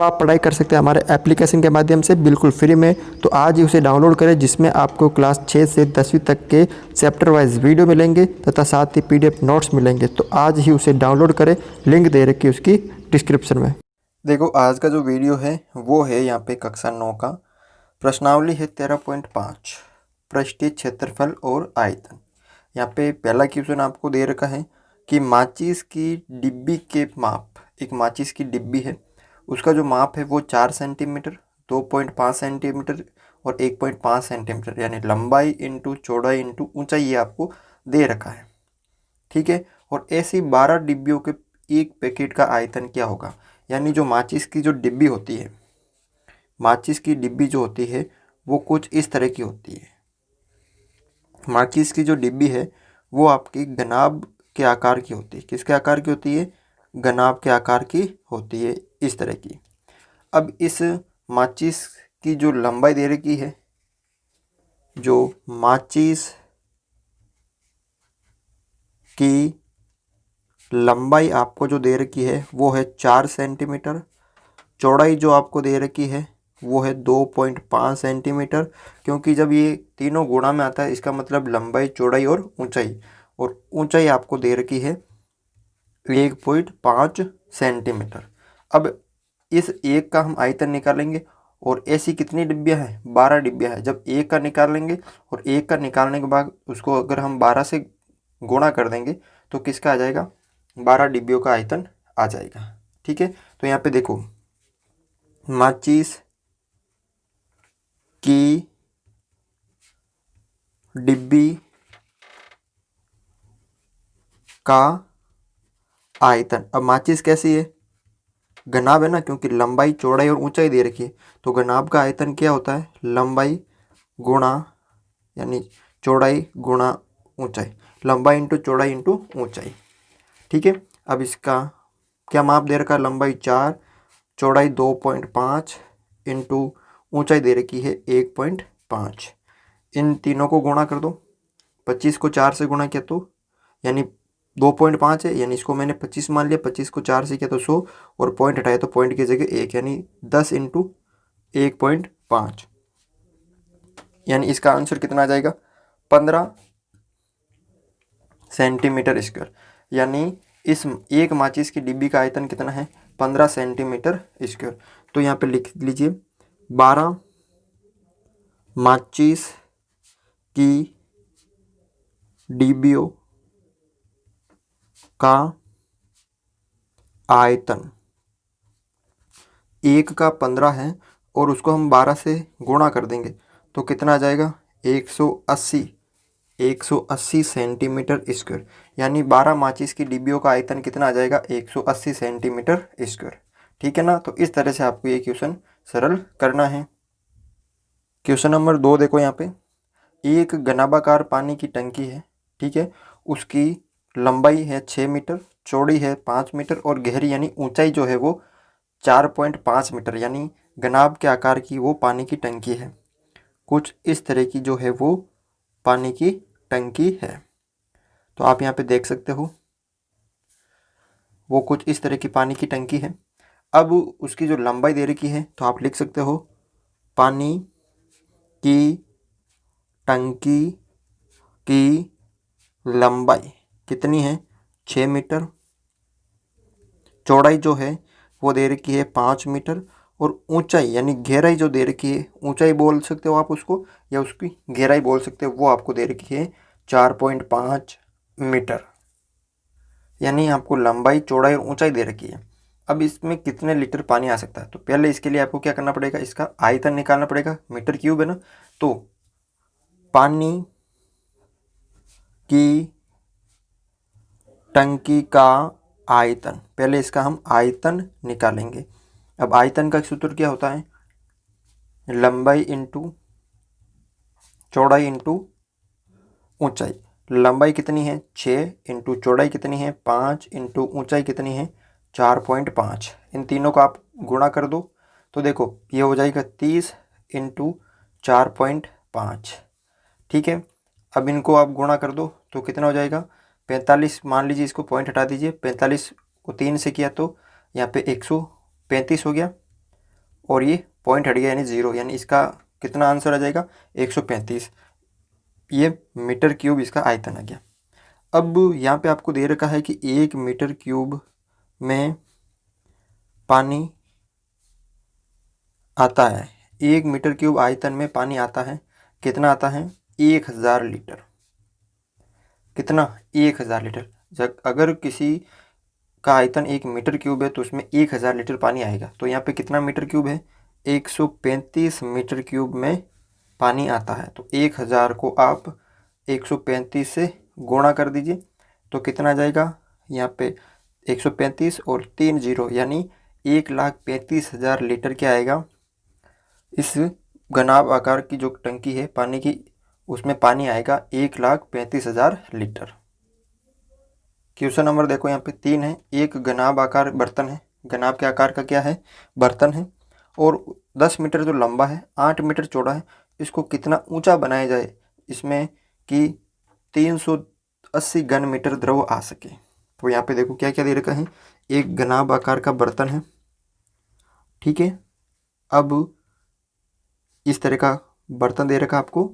तो आप पढ़ाई कर सकते हैं हमारे एप्लीकेशन के माध्यम से बिल्कुल फ्री में। तो आज ही उसे डाउनलोड करें, जिसमें आपको क्लास 6 से 10वीं तक के चैप्टर वाइज वीडियो मिलेंगे तथा साथ ही पीडीएफ नोट्स मिलेंगे। तो आज ही उसे डाउनलोड करें, लिंक दे रखी है उसकी डिस्क्रिप्शन में। देखो आज का जो वीडियो है वो है यहाँ पे कक्षा 9 का प्रश्नावली है 13.5 पृष्ठीय क्षेत्रफल और आयतन। यहाँ पे पहला क्वेश्चन आपको दे रखा है कि माचिस की डिब्बी के माप, एक माचिस की डिब्बी है, उसका जो माप है वो 4 सेंटीमीटर, 2.5 सेंटीमीटर और 1.5 सेंटीमीटर, यानी लंबाई इंटू चौड़ाई इंटू ऊंचाई ये आपको दे रखा है। ठीक है। और ऐसी 12 डिब्बियों के एक पैकेट का आयतन क्या होगा। यानी जो माचिस की जो डिब्बी होती है, माचिस की डिब्बी जो होती है वो कुछ इस तरह की होती है। माचिस की जो डिब्बी है वो आपकी गनाब के आकार की होती है। किसके आकार की होती है? गनाब के आकार की होती है, इस तरह की। अब इस माचिस की जो लंबाई दे रखी है, जो माचिस की लंबाई आपको जो दे रखी है वो है 4 सेंटीमीटर। चौड़ाई जो आपको दे रखी है वो है 2.5 सेंटीमीटर, क्योंकि जब ये तीनों गुणा में आता है इसका मतलब लंबाई, चौड़ाई और ऊंचाई। और ऊंचाई आपको दे रखी है 1.5 सेंटीमीटर। अब इस एक का हम आयतन निकालेंगे और ऐसी कितनी डिब्बियाँ हैं? 12 डिब्बियाँ हैं। जब एक का निकालेंगे और एक का निकालने के बाद उसको अगर हम 12 से गुणा कर देंगे तो किसका आ जाएगा? 12 डिब्बियों का आयतन आ जाएगा। ठीक है। तो यहाँ पे देखो, माचिस की डिब्बी का आयतन, अब माचिस कैसी है? गनाब है ना, क्योंकि लंबाई, चौड़ाई और ऊंचाई दे रखी है। तो गनाब का आयतन क्या होता है? लंबाई गुणा, यानी चौड़ाई गुणा ऊंचाई, लंबाई इंटू चौड़ाई इंटू ऊंचाई। ठीक है। अब इसका क्या माप दे रखा है? लंबाई 4, चौड़ाई 2.5 इंटू ऊंचाई दे रखी है 1.5। इन तीनों को गुणा कर दो। 25 को 4 से गुणा किया तो यानी 2.5 है, यानी इसको मैंने 25 मान लिया। 25 को 4 से किया तो 100 और पॉइंट हटाया तो पॉइंट की जगह 1, यानी 10 इंटू 1.5, यानी इसका आंसर कितना आ जाएगा? 15 सेंटीमीटर स्क्वायर। यानी इस एक माचिस की डिब्बी का आयतन कितना है? 15 सेंटीमीटर स्क्वायर। तो यहाँ पे लिख लीजिए 12 माचिस की डिब्बियों का आयतन, एक का 15 है और उसको हम 12 से गुणा कर देंगे तो कितना आ जाएगा? 180 सेंटीमीटर स्क्वायर। यानी 12 माचिस की डिब्बियों का आयतन कितना आ जाएगा? 180 सेंटीमीटर स्क्वायर। ठीक है ना। तो इस तरह से आपको ये क्वेश्चन सरल करना है। क्वेश्चन नंबर 2 देखो, यहाँ पे एक घनाभाकार पानी की टंकी है। ठीक है। उसकी लंबाई है 6 मीटर, चौड़ी है 5 मीटर और गहरी यानी ऊंचाई जो है वो 4.5 मीटर, यानी घनाभ के आकार की वो पानी की टंकी है। कुछ इस तरह की जो है वो पानी की टंकी है। तो आप यहाँ पे देख सकते हो वो कुछ इस तरह की पानी की टंकी है। अब उसकी जो लंबाई दे रखी है तो आप लिख सकते हो पानी की टंकी की लंबाई कितनी है? 6 मीटर। चौड़ाई जो है वो दे रखी है 5 मीटर और ऊंचाई यानी गहराई जो दे रखी है, ऊंचाई बोल सकते हो आप उसको या उसकी गहराई बोल सकते हो, वो आपको दे रखी है 4.5 मीटर। यानी आपको लंबाई, चौड़ाई और ऊंचाई दे रखी है। अब इसमें कितने लीटर पानी आ सकता है? तो पहले इसके लिए आपको क्या करना पड़ेगा? इसका आयतन निकालना पड़ेगा। मीटर क्यूब है ना, तो पानी की टंकी का आयतन, पहले इसका हम आयतन निकालेंगे। अब आयतन का सूत्र क्या होता है? लंबाई इंटू चौड़ाई इंटू ऊंचाई। लंबाई कितनी है? 6 इंटू चौड़ाई कितनी है? 5 इंटू ऊंचाई कितनी है? 4.5। इन तीनों को आप गुणा कर दो तो देखो ये हो जाएगा 30 इंटू 4.5। ठीक है। अब इनको आप गुणा कर दो तो कितना हो जाएगा? 45 मान लीजिए, इसको पॉइंट हटा दीजिए। 45 को 3 से किया तो यहाँ पे 135 हो गया। और ये पॉइंट हट गया यानी 0, यानी इसका कितना आंसर आ जाएगा 135। ये मीटर क्यूब इसका आयतन आ गया। अब यहाँ पे आपको दे रखा है कि 1 मीटर क्यूब में पानी आता है, 1 मीटर क्यूब आयतन में पानी आता है, कितना आता है 1000 लीटर। कितना 1000 लीटर। जब अगर किसी का आयतन 1 मीटर क्यूब है तो उसमें 1000 लीटर पानी आएगा। तो यहाँ पे कितना मीटर क्यूब है 135 मीटर क्यूब में पानी आता है। तो 1000 को आप 135 से गुणा कर दीजिए तो कितना आ जाएगा यहाँ पे 135 और 3 जीरो यानी 1,35,000 लीटर क्या आएगा। इस घनाभ आकार की जो टंकी है पानी की उसमें पानी आएगा 1,35,000 लीटर। क्वेश्चन नंबर देखो यहाँ पे 3 है। एक घनाभ आकार बर्तन है, घनाभ के आकार का क्या है बर्तन है, और 10 मीटर जो लंबा है 8 मीटर चौड़ा है, इसको कितना ऊंचा बनाया जाए इसमें कि 380 घन मीटर द्रव आ सके। तो यहाँ पे देखो क्या क्या दे रखा है, एक घनाभ आकार का बर्तन है, ठीक है। अब इस तरह का बर्तन दे रखा आपको,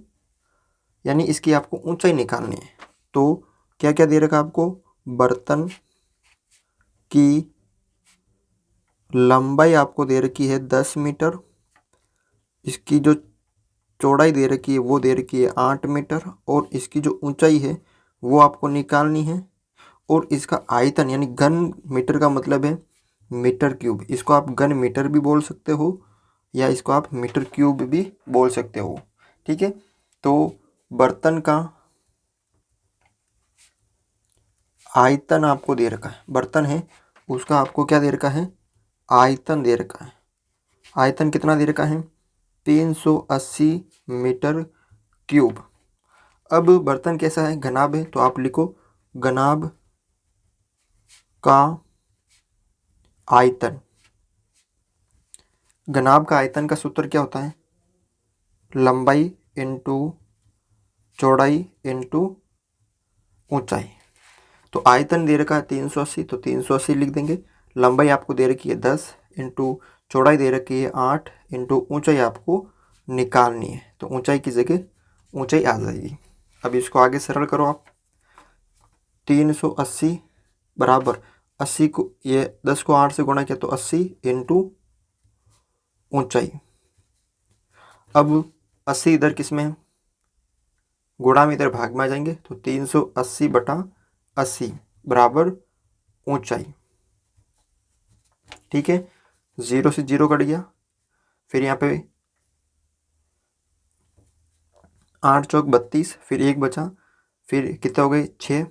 यानी इसकी आपको ऊंचाई निकालनी है। तो क्या क्या दे रखा आपको, बर्तन की लंबाई आपको दे रखी है 10 मीटर, इसकी जो चौड़ाई दे रखी है वो दे रखी है 8 मीटर, और इसकी जो ऊंचाई है वो आपको निकालनी है। और इसका आयतन यानी घन मीटर का मतलब है मीटर क्यूब, इसको आप घन मीटर भी बोल सकते हो या इसको आप मीटर क्यूब भी बोल सकते हो, ठीक है। तो बर्तन का आयतन आपको दे रखा है, बर्तन है उसका आपको क्या दे रखा है आयतन दे रखा है। आयतन कितना दे रखा है 380 मीटर क्यूब। अब बर्तन कैसा है घनाभ है, तो आप लिखो घनाभ का आयतन। घनाभ का आयतन का सूत्र क्या होता है, लंबाई इंटू चौड़ाई इंटू ऊंचाई। तो आयतन दे रखा है 380, तो 380 लिख देंगे। लंबाई आपको दे रखी है 10 इंटू चौड़ाई दे रखी है 8 इंटू ऊंचाई आपको निकालनी है। तो ऊंचाई की जगह ऊंचाई आ जाएगी। अब इसको आगे सरल करो आप, 380 बराबर 80 को ये 10 को 8 से गुणा किया तो 80 इंटू ऊंचाई। अब 80 इधर किस में है, गुणा में इधर भाग में आ जाएंगे, तो 380 बटा 80 बराबर ऊंचाई, ठीक है। 0 से 0 कट गया, फिर यहाँ पे 8 चौक 32, फिर 1 बचा, फिर कितने हो गए 6,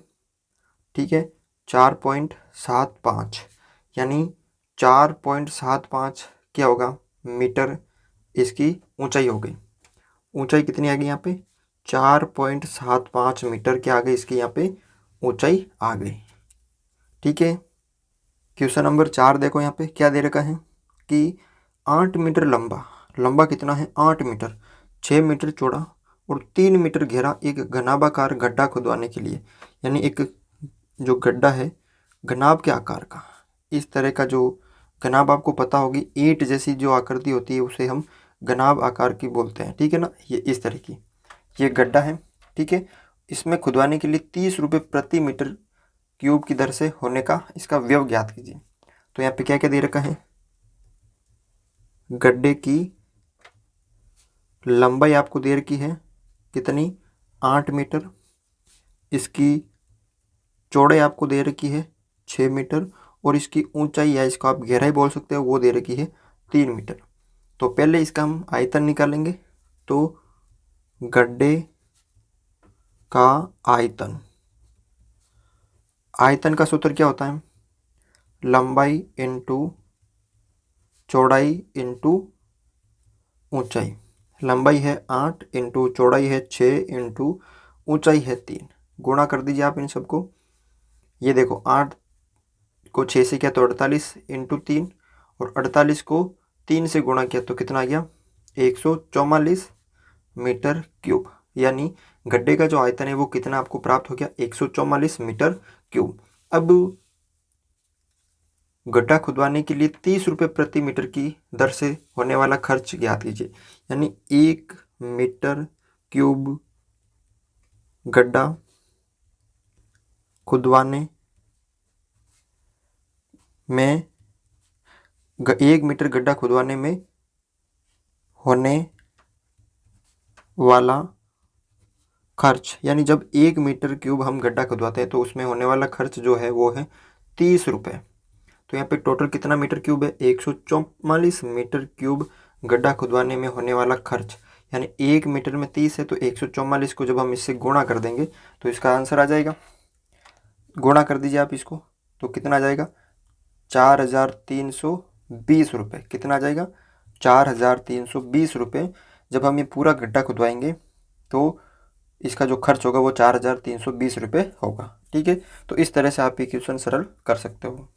ठीक है। 4.75 यानी 4.75 क्या होगा मीटर इसकी ऊंचाई हो गई। ऊंचाई कितनी आ गई यहाँ पे 4.75 मीटर क्या आ गई इसकी यहाँ पे ऊंचाई आ गई, ठीक है। क्वेश्चन नंबर 4 देखो यहाँ पे क्या दे रखा है कि 8 मीटर लंबा, लंबा कितना है 8 मीटर, 6 मीटर चौड़ा और 3 मीटर घेरा एक घनाभाकार गड्ढा खुदवाने के लिए, यानी एक जो गड्ढा है घनाभ के आकार का, इस तरह का जो घनाभ आपको पता होगी ईंट जैसी जो आकृति होती है उसे हम घनाभ आकार की बोलते हैं, ठीक है ना। ये इस तरह की ये गड्ढा है, ठीक है। इसमें खुदवाने के लिए 30 रुपये प्रति मीटर क्यूब की दर से होने का इसका व्यय ज्ञात कीजिए। तो यहाँ पे क्या क्या दे रखा है, गड्ढे की लंबाई आपको दे रखी है कितनी 8 मीटर, इसकी चौड़ाई आपको दे रखी है 6 मीटर, और इसकी ऊंचाई या इसको आप गहराई बोल सकते हो वो दे रखी है 3 मीटर। तो पहले इसका हम आयतन निकालेंगे। तो गड्ढे का आयतन, आयतन का सूत्र क्या होता है, लंबाई इंटू चौड़ाई इंटू ऊंचाई। लंबाई है 8 इंटू चौड़ाई है 6 इंटू ऊंचाई है 3, गुणा कर दीजिए आप इन सबको। ये देखो 8 को 6 से किया तो 48 इंटू 3, और 48 को 3 से गुणा किया तो कितना आ गया 144 मीटर क्यूब, यानी गड्ढे का जो आयतन है वो कितना आपको प्राप्त हो गया 144 मीटर क्यूब। अब गड्ढा खुदवाने के लिए 30 रुपये प्रति मीटर की दर से होने वाला खर्च ज्ञात कीजिए। यानी 1 मीटर क्यूब गड्ढा खुदवाने में 1 मीटर गड्ढा खुदवाने में होने वाला खर्च, यानी जब 1 मीटर क्यूब हम गड्ढा खुदवाते हैं तो उसमें होने वाला खर्च जो है वो है 30 रुपये। तो यहाँ पे टोटल कितना मीटर क्यूब है? 144 मीटर क्यूब गड्ढा खुदवाने में होने वाला खर्च। यानी 1 मीटर में 30 है तो 144 को जब हम इससे गुणा कर देंगे तो इसका आंसर आ जाएगा। गुणा कर दीजिए आप इसको, तो कितना आ जाएगा? 4320 रुपये। कितना आ जाएगा? 4320 रुपये। जब हम ये पूरा गड्ढा खुदवाएंगे तो इसका जो खर्च होगा वो 4320 रुपये होगा। ठीक है, तो इस तरह से आप ये क्वेश्चन सरल कर सकते हो।